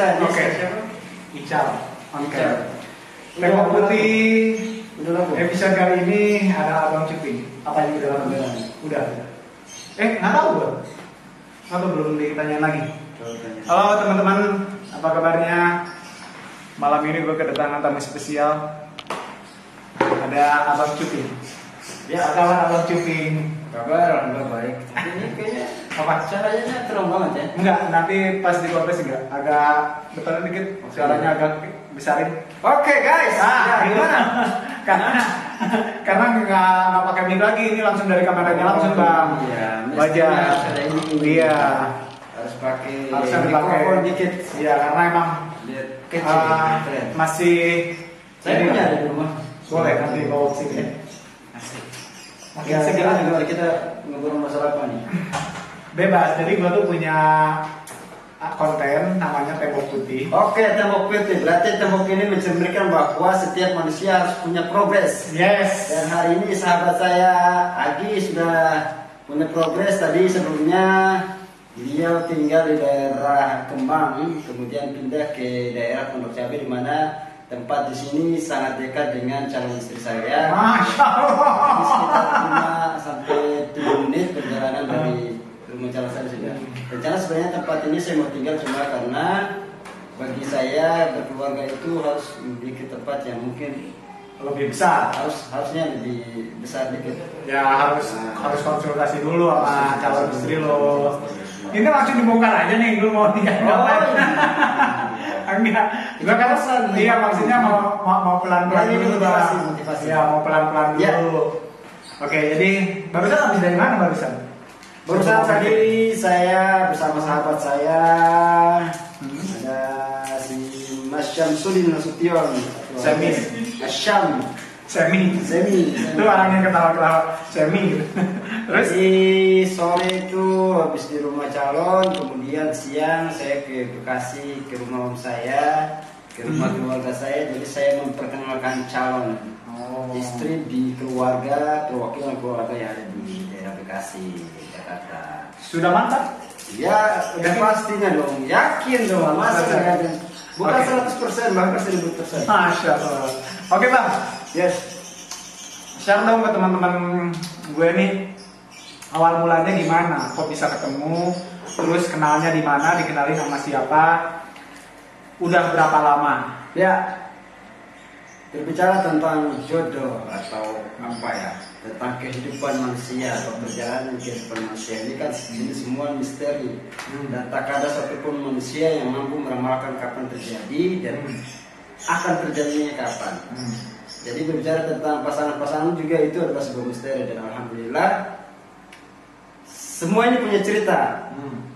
Nesta. Oke. Ical. Oke. Tembok putih. Udah laku. Episode kali ini ada Abang Cuping. Apa yang udah laku? Udah. Nggak tahu gua. Atau belum ditanyain lagi. Halo teman-teman, apa kabarnya? Malam ini gue kedatangan tamu spesial. Ada Abang Cuping. Ya, apa kabar Abang Cuping? Kabar alhamdulillah baik. Ini kayaknya Apa? caranya terang banget ya. Enggak, nanti pas di podcast enggak. Agak depan dikit, suaranya agak besarin. Oke guys, gimana? karena nggak pakai mic lagi, ini langsung dari kameranya langsung bang. Iya, Wajah. ada ini. Iya. Harus pakai Dipakai dikit. Iya, karena emang Lihat kecil. Keren. masih. Saya punya ada di rumah. Boleh nanti bawa ke sini. Asik. Makin Ya, segera sekarang juga kita ngobrol masalah apa nih? bebas. Jadi gua tuh punya konten namanya Tembok Putih. Oke, tembok putih. Berarti tembok ini mencerminkan bahwa setiap manusia harus punya progres. Yes. Dan hari ini sahabat saya Agi sudah punya progres. Tadi sebelumnya beliau tinggal di daerah Kemang, kemudian pindah ke daerah Pondok Cabe, di mana tempat di sini sangat dekat dengan calon istri saya. Masya Allah. Ini sekitar 5 sampai 7 menit perjalanan dari rumah calon saya sudah. Rencana sebenarnya tempat ini saya mau tinggal cuma karena bagi saya berkeluarga itu harus memiliki tempat yang mungkin Lebih besar. harusnya lebih besar dikit. Ya harus konsultasi dulu sama calon istri lo. Ini langsung dibongkar aja nih, gue mau tinggal ngapain? Enggak, gue kan iya maksudnya mau pelan-pelan dulu, motivasi. Ya mau pelan-pelan dulu. Ya. Oke, jadi barusan habis dari mana barusan? Barusan tadi saya bersama sahabat saya ada si Mas Syamsuddin Nasution. Semi. Itu orang yang ketawa-ketawa Semi gitu. Terus Jadi sore itu habis di rumah calon, kemudian siang saya ke Bekasi ke rumah om saya, ke rumah keluarga saya. Jadi saya memperkenalkan calon istri di keluarga, perwakilan keluarga yang ada di daerah Bekasi, Jakarta. sudah mantap? Ya, udah pastinya dong, yakin dong, masa nggak ada. Bukan Oke. 100%, bahkan 1000%. Masya Allah. Oke bang, Yes. share dong ke teman-teman gue nih, awal mulanya gimana? Kok bisa ketemu? Terus kenalnya di mana? Dikenalin sama siapa? Udah berapa lama? Ya, berbicara tentang jodoh atau apa ya, tentang kehidupan manusia atau perjalanan kehidupan manusia ini kan ini semua misteri dan tak ada satupun manusia yang mampu meramalkan kapan terjadi dan akan terjadinya kapan. Jadi berbicara tentang pasangan-pasangan juga itu adalah sebuah misteri dan alhamdulillah semua ini punya cerita.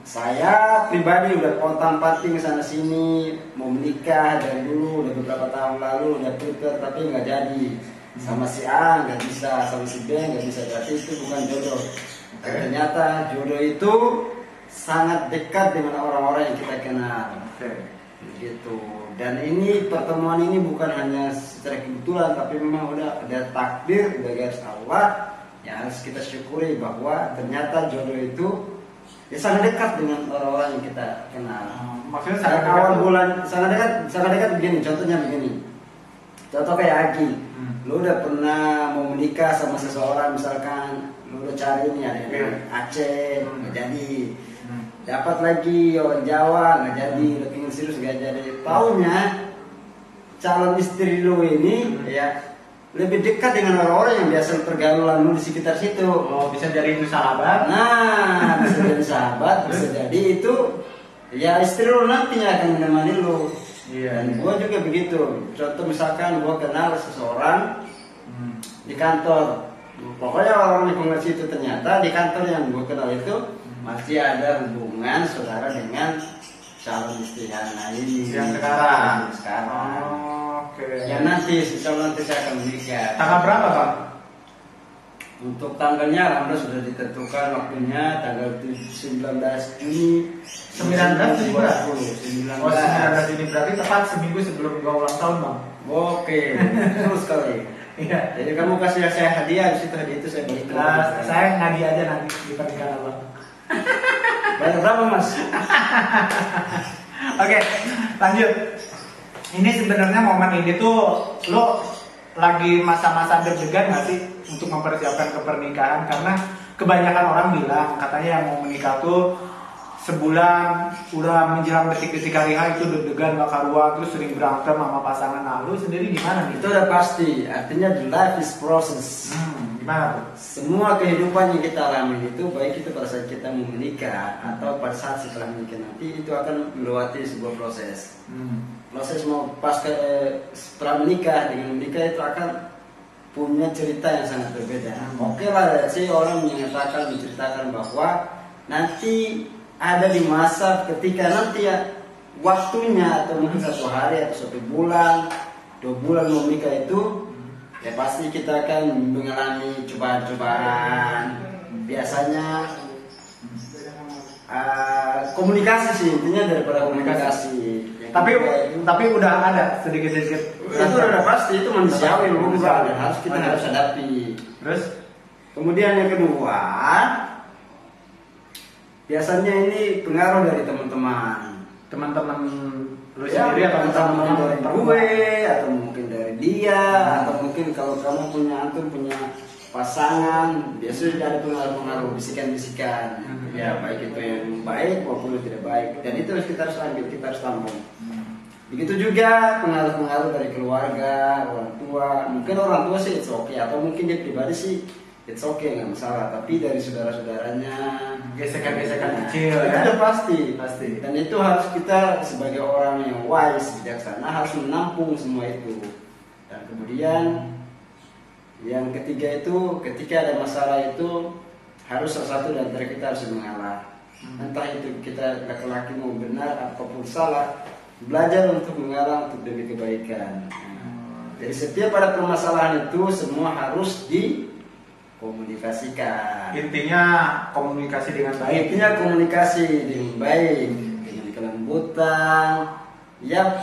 Saya pribadi udah pontang-panting sana sini mau menikah dari dulu, udah beberapa tahun lalu udah prepare tapi nggak jadi. Sama si A nggak bisa, sama si B nggak bisa, berarti itu bukan jodoh. Dan ternyata jodoh itu sangat dekat dengan orang-orang yang kita kenal. Gitu. Dan ini pertemuan ini bukan hanya secara kebetulan, tapi memang udah ada takdir, udah garis Allah yang harus kita syukuri bahwa ternyata jodoh itu ya sangat dekat dengan orang-orang yang kita kenal. Maksudnya Sangat sangat awal dekat. bulan, sangat dekat begini. Contohnya begini. Contoh kayak Agi, lu udah pernah mau menikah sama seseorang, misalkan lu udah cari nih ada yang Aceh, nggak jadi. Dapat lagi orang Jawa, nggak jadi. Udah pengen serius nggak jadi. Taunya calon istri lu ini ya lebih dekat dengan orang-orang yang biasa pergaulan lu di sekitar situ. Oh, bisa jadi itu sahabat. Nah, bisa jadi sahabat, bisa jadi itu ya istri lu nanti yang akan menemani lu. Iya. Dan gua juga begitu. Contoh misalkan gua kenal seseorang di kantor. Pokoknya orang di komersi itu ternyata di kantor yang gua kenal itu masih ada hubungan saudara dengan calon istri ini. Yang sekarang. Oke. Oke. Yang nanti, insya Allah nanti saya akan menikah. Tanggal berapa Pak? Untuk tanggalnya alhamdulillah sudah ditentukan waktunya tanggal 19 Juni 19 Juni berapa? 19. Oh, 19 Juni berarti tepat seminggu sebelum gua ulang tahun Bang. Oke, terus sekali. Iya. Jadi kamu kasih saya hadiah, di situ hadiah itu saya berikan. Saya ngadi aja nanti di pernikahan Abang. Bayar berapa Mas? Oke, lanjut. Ini sebenarnya momen ini tuh lo lagi masa-masa deg-degan nggak sih untuk mempersiapkan ke pernikahan? Karena kebanyakan orang bilang katanya yang mau menikah tuh sebulan udah menjelang detik-detik hari H itu deg-degan gak karuan, terus sering berantem sama pasangan. Nah, lu sendiri gimana nih? Itu udah pasti, artinya the life is process. Gimana tuh? Semua kehidupan yang kita alami itu, baik itu pada saat kita mau menikah atau pada saat setelah menikah nanti, itu akan melewati sebuah proses. Proses mau setelah menikah, dengan menikah itu akan punya cerita yang sangat berbeda. Oke lah sih orang menyatakan, menceritakan bahwa nanti ada di masa ketika nanti ya waktunya atau mungkin 1 hari atau 1 bulan, 2 bulan mau menikah itu ya pasti kita akan mengalami cobaan-cobaan. Biasanya komunikasi sih intinya, daripada komunikasi. Tapi udah ada sedikit-sedikit. Itu udah pasti, itu manusiawi lumrah dan kita harus hadapi. Terus kemudian yang kedua, biasanya ini pengaruh dari teman-teman lu sendiri atau teman-teman dari gue atau mungkin dari dia atau mungkin kalau kamu punya pasangan, biasanya ada pengaruh-pengaruh, bisikan-bisikan. Ya baik itu yang baik maupun yang tidak baik, dan itu kita harus ambil, kita harus tampung. Begitu juga pengaruh-pengaruh dari keluarga, orang tua. Mungkin orang tua sih it's okay, atau mungkin dia pribadi sih it's okay, nggak masalah. Tapi dari saudara-saudaranya, gesekan-gesekan kecil itu ya? udah pasti. Dan itu harus kita sebagai orang yang wise, bijaksana harus menampung semua itu. Dan kemudian yang ketiga itu, ketika ada masalah itu harus salah satu dari antara kita harus mengalah. Entah itu kita laki-laki mau benar ataupun salah, belajar untuk mengalah untuk demi kebaikan. Jadi setiap ada permasalahan itu semua harus dikomunikasikan. Intinya komunikasi dengan baik. Intinya komunikasi dengan baik, dengan kelembutan. Ya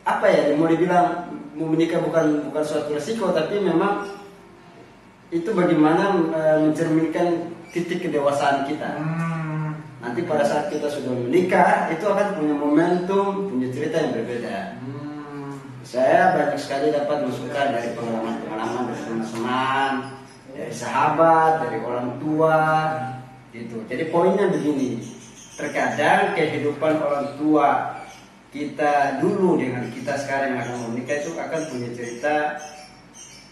apa ya, mau dibilang mau menikah bukan suatu resiko, tapi memang itu bagaimana mencerminkan titik kedewasaan kita. Nanti pada saat kita sudah menikah itu akan punya momentum, punya cerita yang berbeda. Saya banyak sekali dapat masukan dari pengalaman-pengalaman dari teman-teman, dari sahabat, dari orang tua, gitu. Jadi poinnya begini, terkadang kehidupan orang tua kita dulu dengan kita sekarang yang akan menikah itu akan punya cerita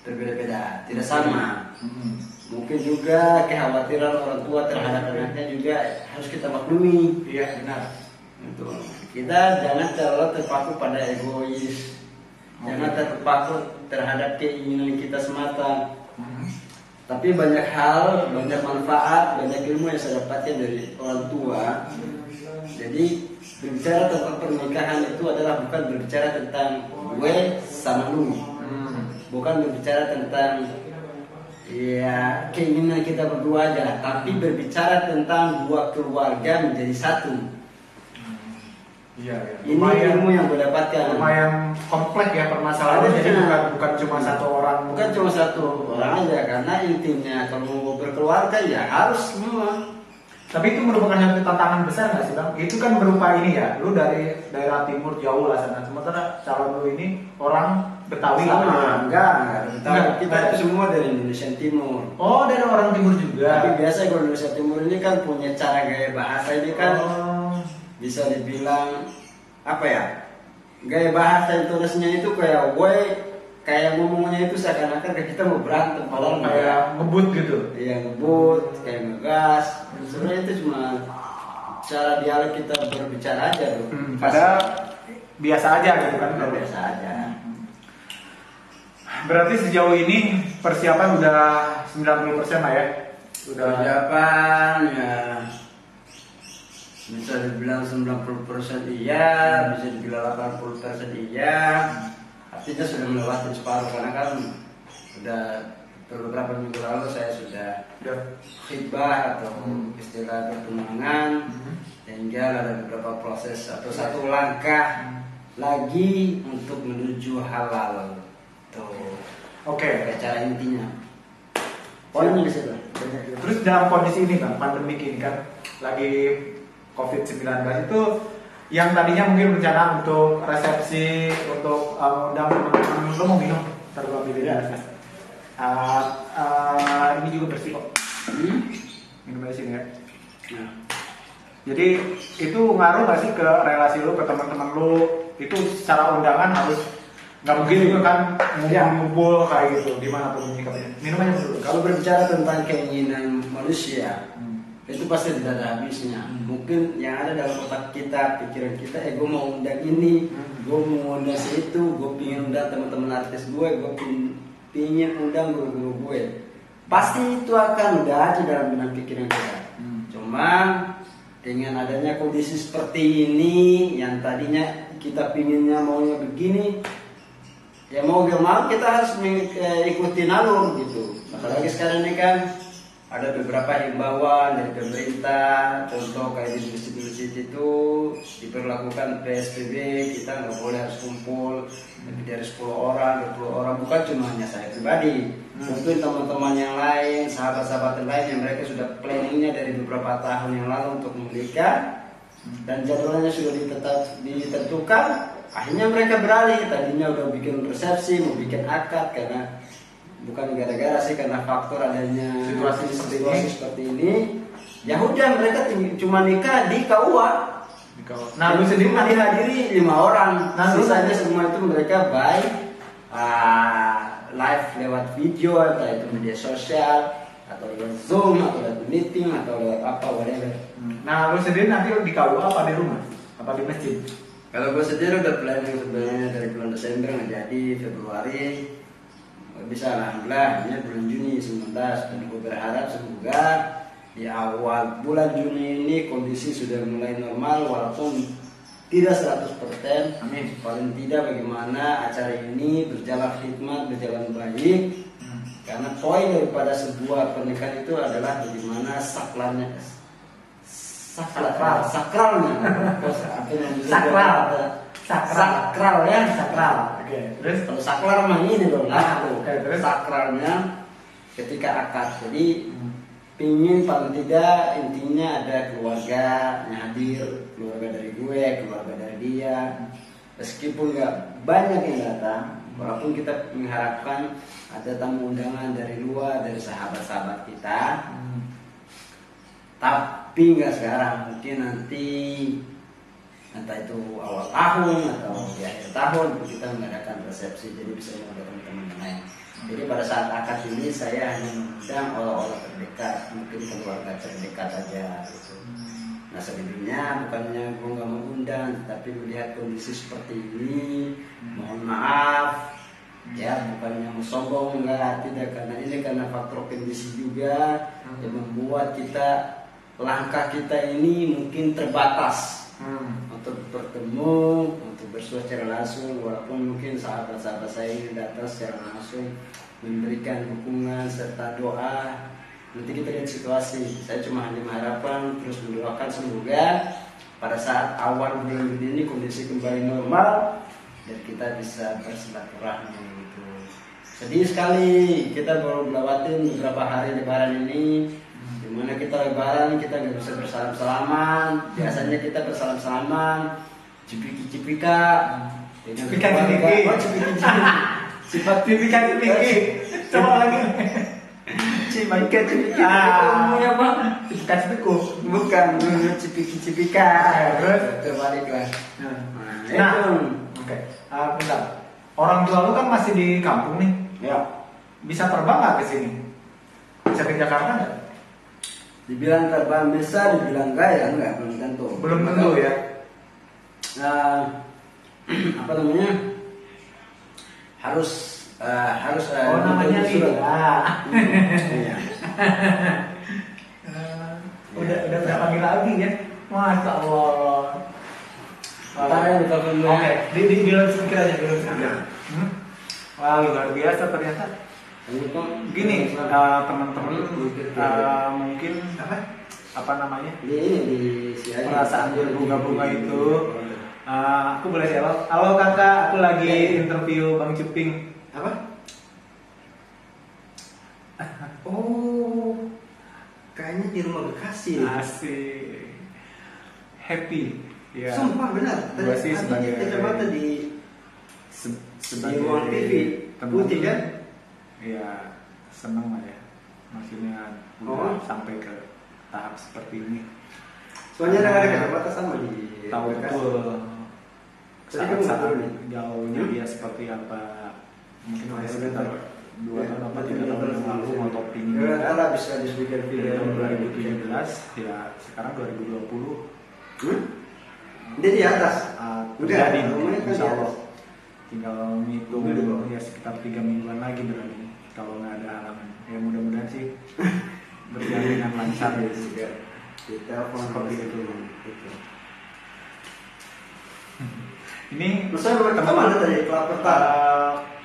berbeda-beda, tidak sama. Mungkin juga kekhawatiran orang tua terhadap anaknya juga harus kita maklumi. Iya benar. Betul. Kita jangan terlalu terpaku pada egois, jangan terpaku terhadap keinginan kita semata. Tapi banyak hal, banyak manfaat, banyak ilmu yang saya dapatkan dari orang tua. Jadi berbicara tentang pernikahan itu adalah bukan berbicara tentang gue sama lu, bukan berbicara tentang ya keinginan kita berdua aja, tapi berbicara tentang 2 keluarga menjadi satu. Iya. Ini ilmu yang gue dapatkan. Lumayan kompleks ya permasalahannya. Jadi bukan cuma satu orang. Bukan cuma satu orang aja, karena intinya kalau mau berkeluarga ya harus semua. Tapi itu merupakan satu tantangan besar nggak sih Bang? Itu kan berupa ini ya, lu dari daerah timur jauh lah sana. Sementara calon lu ini orang Betawi sama, enggak Betawi. Kita itu semua dari Indonesia Timur. Oh, dari orang timur juga. Tapi biasa kalau Indonesia Timur ini kan punya cara gaya bahasa ini kan bisa dibilang apa ya? Gaya bahasa intonasinya itu kayak kayak ngomongnya itu seakan-akan kayak kita mau berantem, padahal kayak ngebut gitu. Iya, ngebut, kayak ngegas. Sebenarnya itu cuma cara dialek kita berbicara aja tuh. Padahal biasa aja gitu kan? Biasa aja. Berarti sejauh ini persiapan udah 90% lah ya? Udah persiapan ya bisa dibilang 90% iya, bisa dibilang 80% iya. Artinya sudah melewati separuh, karena kan sudah beberapa minggu lalu saya sudah khitbah atau istilah pertunangan, tinggal ada beberapa proses atau satu langkah lagi untuk menuju halal. Tuh. Oke. Cara intinya. Poinnya di situ. Terus dalam kondisi ini Bang, pandemi ini kan lagi COVID-19 itu yang tadinya mungkin rencana untuk resepsi, untuk undang teman-teman, lo mau minum? Ntar gua ambilin ya. Ini juga bersih kok. Minum aja sini ya. Nah. Jadi itu ngaruh nggak sih ke relasi lo, ke teman-teman lo? Itu secara undangan harus nggak mungkin juga kan ngumpul kayak gitu. Gimana tuh menyikapinya? Minum aja dulu. Kalau berbicara tentang keinginan manusia, itu pasti tidak ada habisnya. Mungkin yang ada dalam otak kita, pikiran kita, gue mau undang ini, gue mau undang situ, gue pingin undang teman-teman artis gue pingin undang guru-guru gue. Pasti itu akan udah ada dalam benak pikiran kita. Cuma dengan adanya kondisi seperti ini, yang tadinya kita pinginnya maunya begini, ya mau gak mau kita harus mengikuti alur gitu. Apalagi sekarang ini kan ada beberapa himbauan dari pemerintah, contoh kayak di masjid-masjid itu diperlakukan PSBB, kita nggak boleh harus kumpul lebih dari 10 orang, 20 orang, bukan cuma hanya saya pribadi, mungkin teman-teman yang lain, sahabat-sahabat yang lain yang mereka sudah planningnya dari beberapa tahun yang lalu untuk menikah dan jadwalnya sudah ditentukan, akhirnya mereka beralih, tadinya udah bikin resepsi, mau bikin akad karena bukan gara-gara sih, karena faktor adanya situasi seperti ini. Ya udah mereka cuma nikah di KUA. Nah, lu sendiri dihadiri 5 orang. Nah, sisanya semua itu mereka by live lewat video, atau itu media sosial, atau lewat Zoom, atau lewat meeting, atau lewat apa whatever. Nah, lu sendiri nanti di KUA apa di rumah? Apa di masjid? Kalau gue sendiri udah planning sebenarnya dari bulan Desember nggak jadi, Februari bisa, alhamdulillah ini bulan Juni 19, dan gue berharap semoga di awal bulan Juni ini kondisi sudah mulai normal, walaupun tidak 100%. Amin. Paling tidak bagaimana acara ini berjalan khidmat, berjalan baik. Karena poin daripada sebuah pernikahan itu adalah bagaimana sakralnya, sakral ya, sakral. Oke, terus kalau sakral mah ini dong. Terus sakralnya ketika akad. Jadi pingin paling tidak intinya ada keluarga yang hadir, keluarga dari gue, keluarga dari dia. Meskipun nggak banyak yang datang, walaupun kita mengharapkan ada tamu undangan dari luar, dari sahabat-sahabat kita. Tapi nggak sekarang, mungkin nanti entah itu awal tahun atau di akhir tahun kita mengadakan resepsi, jadi bisa mengundang teman-teman yang lain. Jadi pada saat akad ini saya hanya mengundang orang-orang terdekat, mungkin keluarga terdekat aja gitu. Nah selebihnya bukannya gue nggak mengundang, tapi melihat kondisi seperti ini, mohon maaf ya, bukannya mau sombong, enggak, tidak, karena ini karena faktor kondisi juga yang membuat kita, langkah kita ini mungkin terbatas untuk bertemu, untuk bersua secara langsung, walaupun mungkin sahabat-sahabat saya ini datang secara langsung memberikan dukungan serta doa. Nanti kita lihat situasi. Saya cuma hanya mengharapkan terus mendoakan semoga pada saat awal bulan Juni ini kondisi kembali normal dan kita bisa bersilaturahmi gitu. Sedih sekali kita baru melewatin beberapa hari Lebaran ini, dimana kita Lebaran kita nggak bisa bersalam-salaman. Biasanya kita bersalam-salaman, cipika-cipika, cipika-cipiki, sifat cipika-cipiki. Coba lagi. Cipika-cipiki. Ngomongnya apa? Cipika-cipiku. Bukan, cipiki-cipika. Terus terbalik lah. Nah, oke. Bentar. Orang tua lu kan masih di kampung nih. Ya. Bisa terbang nggak ke sini? Bisa ke Jakarta nggak? Dibilang terbang bisa, dibilang enggak ya enggak, belum tentu. Belum tentu ya. Apa namanya? Harus namanya surat. Iya. Udah berapa kali lagi ya? Masya Allah. Oke, di loudspeaker aja, di loudspeaker. Wah, luar biasa ternyata. Gini, teman-teman, mungkin apa namanya? Perasaan berbunga-bunga itu. Aku boleh jawab. Halo kakak, aku lagi interview Bang Cuping. Apa? Oh, kayaknya di rumah Bekasi. Asik. Happy. Iya. Sumpah benar. Gua sih sebagai kacamata di sebagai ruang TV putih kan? Iya, seneng lah ya. Maksudnya udah sampai ke tahap seperti ini. Soalnya ada kacamata sama di Tahu bekas. betul Jadi kamu saat betul nih. jauhnya dia seperti apa. Mungkin ada sekitar 2 tahun apa 3 tahun yang lalu mau topping ini Ya, kan. kalau bisa bikin Dari video tahun 2017 ya sekarang 2020 Dia di atas. Udah, terjadi rumahnya kan insya di Allah. atas. Tinggal ngitung ya sekitar 3 mingguan lagi berarti kalau nggak ada halangan. Ya mudah-mudahan sih berjalan dengan lancar ya juga. Di telepon Seperti itu. itu. Ini Maksudnya kita mana tadi kelapa tak?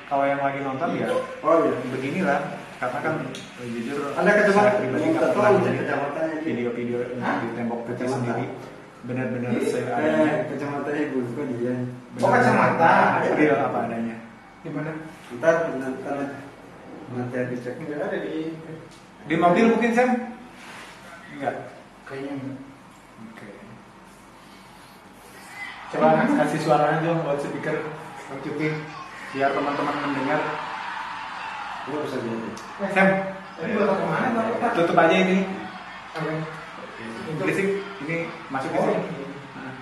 kalau yang lagi nonton ya Oh iya. beginilah karena kan jujur Ada kacamata. saya pribadi Mau nggak tahu pernah jadi kacamatanya dia. video-video di tembok putih Kacamata. sendiri benar-benar seadanya Kacamatanya bukan dia. benar-benar Oh, kacamata. real apa adanya. Di mana? Ntar nanti habis cek. Enggak ada Di mobil mungkin Sam? Enggak. kayaknya enggak. Oke. Coba kasih suaranya dong buat speaker Bang Cupi biar teman-teman mendengar. Nggak bisa jadi. Sam, Tadi bapak kemana bapak? tutup aja ini. Apa? Berisik. Ini masuk ke Oh, sini. iya. Nah.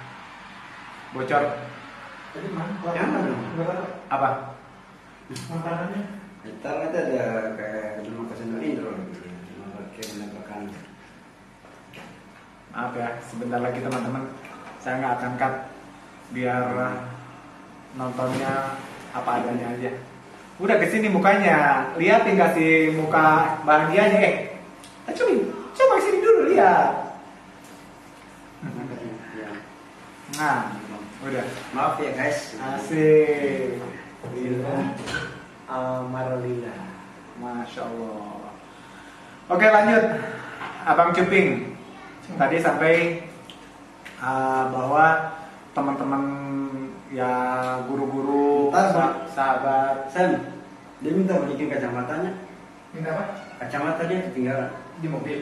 Bocor. Tadi mana? Yang mana? Berapa? Apa? Makanannya? Ntar nanti ada kayak rumah kesenian Indro gitu. Cuma pakai menembakkan. Maaf ya, sebentar lagi teman-teman. Saya nggak akan cut biar nontonnya apa adanya aja. Udah kesini mukanya, liatin kasih muka bahagianya. Coba sini dulu lihat. Ya. Nah, udah. Maaf ya guys. Asik. Almarlila. Masya Allah. Oke lanjut, Abang Cuping. Tadi sampai bahwa teman-teman ya guru-guru, sahabat. Sam, dia minta bikin kacamatanya. Minta apa? Kacamata dia ketinggalan. Di mobil.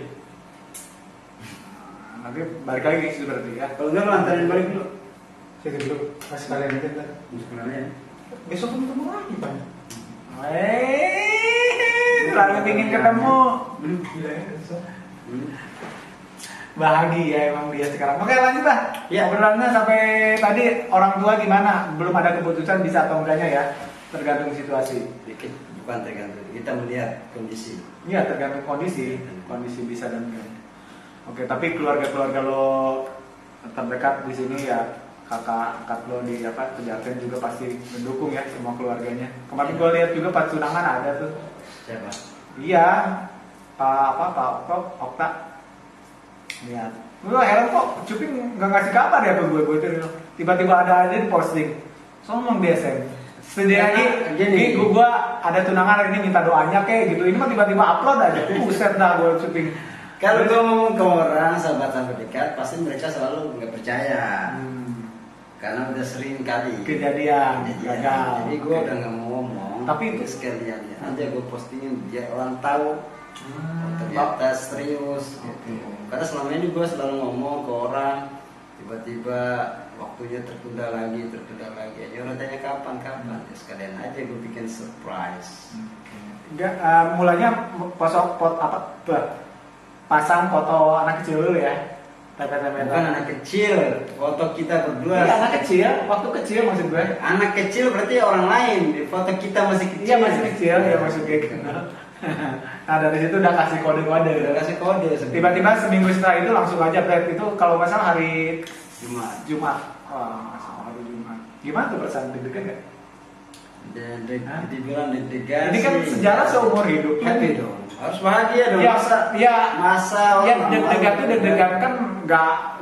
Nanti balik lagi sih berarti ya. Kalau enggak lu antarin balik dulu. Saya dulu. Mas kalian aja kan. Sebenarnya. Besok ketemu lagi, Pak. Selalu ingin ketemu. Gila ya, besok. Bahagia emang dia sekarang. Oke lanjut lah. Ya. Obrolannya sampai tadi orang tua gimana? Belum ada keputusan bisa atau enggaknya ya. Tergantung situasi. Dikit, bukan tergantung. Kita melihat kondisi. Iya tergantung kondisi bisa dan enggak. Oke tapi keluarga lo terdekat di sini ya kakak lo di apa Pejaten juga pasti mendukung ya semua keluarganya. Kemarin gue lihat juga pas tunangan ada tuh. Siapa? Iya Pak Okta. Lihat. Gue heran kok Cuping nggak ngasih kabar ya ke gue tuh tiba-tiba ada aja di posting. Sombong dia Sam. Setidaknya gini, gue ada tunangan hari ini minta doanya kayak gitu. Ini mah tiba-tiba upload aja. Buset dah gue Cuping. Kalau gue ngomong ke orang sahabat-sahabat dekat, pasti mereka selalu nggak percaya. Karena udah sering kali Kejadian gagal. Jadi gue udah nggak mau ngomong. Tapi itu sekalian ya. Nanti gue postingin biar orang tahu. Ternyata serius. Gitu. Karena selama ini gue selalu ngomong ke orang, tiba-tiba waktunya tertunda lagi. Ya orang tanya kapan? Ya sekalian aja gue bikin surprise. Mulanya pasang foto anak kecil dulu ya. Bukan anak kecil, foto kita berdua. Iya anak kecil, waktu kecil maksud gue. Anak kecil berarti orang lain. Di foto kita masih kecil. Iya masih kecil ya maksud gue. Nah dari situ udah kasih kode-kode. Udah kasih kode. Tiba-tiba seminggu setelah itu langsung aja Brad itu kalau nggak salah hari Jumat. Wah, hari Jumat. Gimana tuh perasaan deg-degan nggak? Dibilang deg-degan. Ini kan sejarah seumur hidup. Happy dong. Harus bahagia dong. Masa ya deg-degan itu deg-degan kan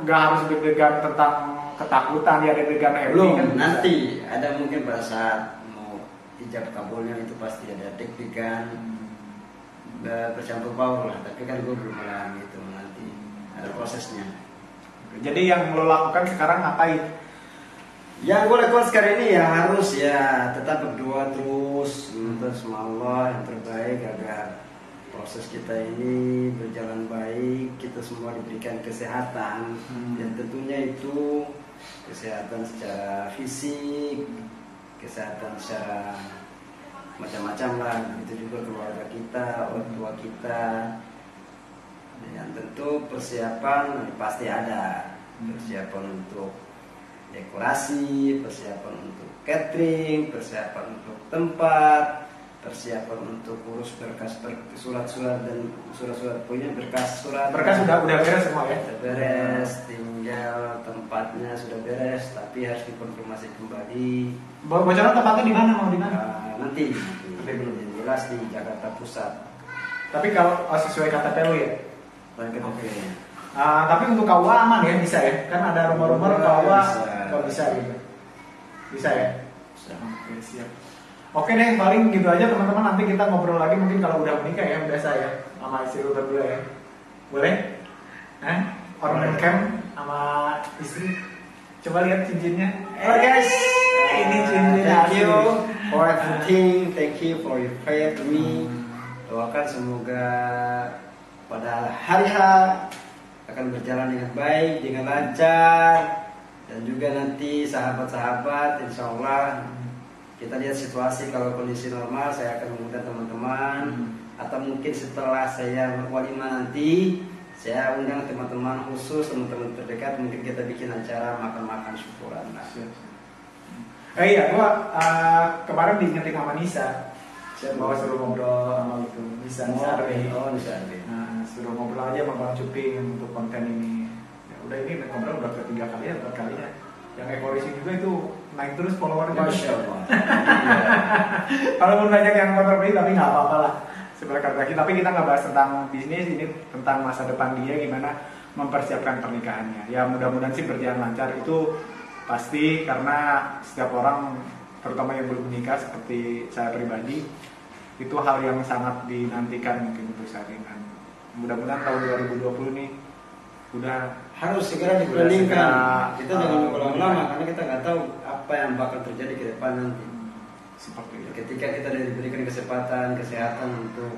nggak harus deg-degan tentang ketakutan ya deg-degan happy belum kan. Nanti ada mungkin pada saat mau ijab kabulnya itu pasti ada deg-degan. Bercampur baur lah, tapi kan gue belum mengalami itu nanti ada prosesnya. Jadi yang lo lakukan sekarang ngapain? Yang gue lakukan sekarang ini ya harus ya tetap berdoa terus minta sama Allah yang terbaik agar proses kita ini berjalan baik, kita semua diberikan kesehatan dan tentunya itu kesehatan secara fisik, kesehatan secara macam-macam lah. Itu juga keluarga kita, orang tua kita. Dan tentu persiapan pasti ada. Persiapan untuk dekorasi, persiapan untuk catering, persiapan untuk tempat, persiapan untuk urus berkas surat-surat dan surat-surat punya berkas surat. Berkas sudah beres semua ya? Sudah beres, tinggal tempatnya sudah beres, tapi harus dikonfirmasi kembali. Bocoran tempatnya di mana, mau di mana? Nanti belum jelas di Jakarta Pusat. Tapi kalau sesuai KTP lu ya? Oke. Tapi untuk KUA aman ya, bisa ya? Kan ada rumor-rumor KUA nggak bisa gitu. Bisa ya? Bisa. Oke, siap. Oke deh, paling gitu aja teman-teman. Nanti kita ngobrol lagi mungkin kalau udah menikah ya, biasa ya, sama istri lu berdua ya. Boleh? Orang camp sama istri. Coba lihat cincinnya. Guys, Ini cincinnya. thank you for everything. Thank you for your prayer to me. Doakan semoga pada hari H akan berjalan dengan baik, dengan lancar, dan juga nanti sahabat-sahabat, insya Allah kita lihat situasi. Kalau kondisi normal, saya akan mengundang teman-teman, atau mungkin setelah saya walimah nanti, saya undang teman-teman khusus, teman-teman terdekat, mungkin kita bikin acara makan-makan syukuran. Iya, gua kemarin diingetin sama Nisa. Saya bawa suruh ngobrol sama itu Nisa Ardi. Oh, Nisa Ardi. Nah, suruh ngobrol aja sama Bang Cuping untuk konten ini. Ya udah, ini ngobrol udah ketiga kali ya, 4 kalinya. Yang ekorisi juga itu naik terus followernya. Masya Allah. Walaupun banyak yang kontroversi tapi nggak apa-apa lah. Seberkat lagi. Tapi kita nggak bahas tentang bisnis, ini tentang masa depan dia gimana mempersiapkan pernikahannya. Ya mudah-mudahan sih berjalan lancar, itu pasti, karena setiap orang, terutama yang belum menikah seperti saya pribadi, itu hal yang sangat dinantikan mungkin untuk saat ini. Mudah-mudahan tahun 2020 nih udah harus segera diplaningkan. Kita jangan lama-lama karena kita nggak tahu apa yang bakal terjadi ke depan nanti. Seperti itu. Ketika kita diberikan kesehatan untuk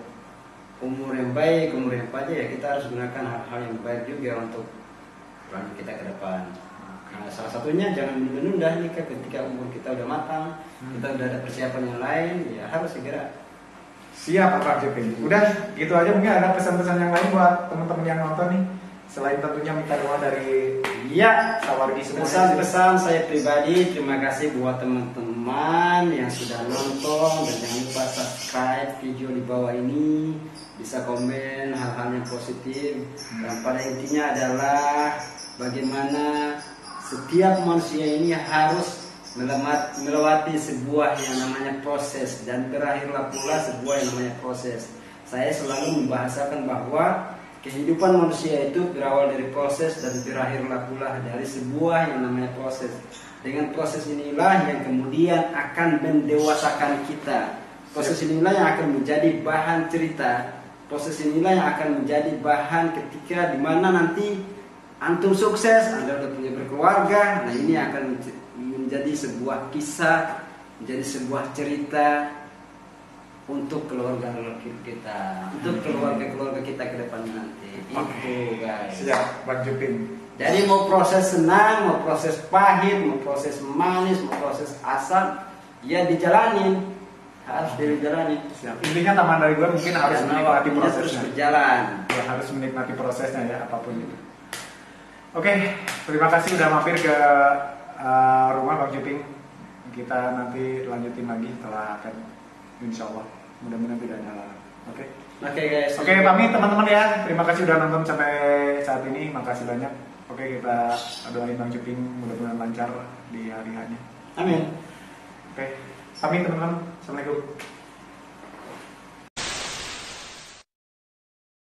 umur yang baik, umur yang panjang, ya kita harus gunakan hal-hal yang baik juga untuk planning kita ke depan. Nah, salah satunya jangan menunda nikah ketika umur kita udah matang, kita udah ada persiapan yang lain, ya harus segera. Siap Pak Jepin. Udah gitu aja, mungkin ada pesan-pesan yang lain buat teman-teman yang nonton nih. Selain tentunya minta doa dari Sawargi semua. Pesan-pesan saya pribadi, terima kasih buat teman-teman yang sudah nonton, dan jangan lupa subscribe video di bawah ini, bisa komen hal-hal yang positif, dan pada intinya adalah bagaimana setiap manusia ini harus melewati sebuah yang namanya proses, dan berakhirlah pula sebuah yang namanya proses. Saya selalu membahasakan bahwa kehidupan manusia itu berawal dari proses dan berakhirlah pula dari sebuah yang namanya proses. Dengan proses inilah yang kemudian akan mendewasakan kita. Proses inilah yang akan menjadi bahan cerita. Proses inilah yang akan menjadi bahan ketika dimana nanti antum sukses, Anda sudah punya berkeluarga. Nah, ini akan menjadi sebuah kisah, menjadi sebuah cerita untuk keluarga kita, untuk keluarga kita ke depan nanti. Itu guys. Siap, Bang Jupin. Jadi mau proses senang, mau proses pahit, mau proses manis, mau proses asam, ya dijalanin, harus dijalanin. Siap. Intinya teman dari gue mungkin harus menikmati terus prosesnya. berjalan. Ya, harus menikmati prosesnya ya, apapun itu. Oke, terima kasih udah mampir ke rumah Bang Juping. Kita nanti lanjutin lagi setelah akan, insya Allah. Mudah-mudahan tidak ada halangan. Oke. Oke guys. Oke, pamit teman-teman ya. Terima kasih udah nonton sampai saat ini. Makasih banyak. Oke, kita doain Bang Juping mudah-mudahan lancar di hari-harinya. Amin. Oke, pamit teman-teman. Assalamualaikum.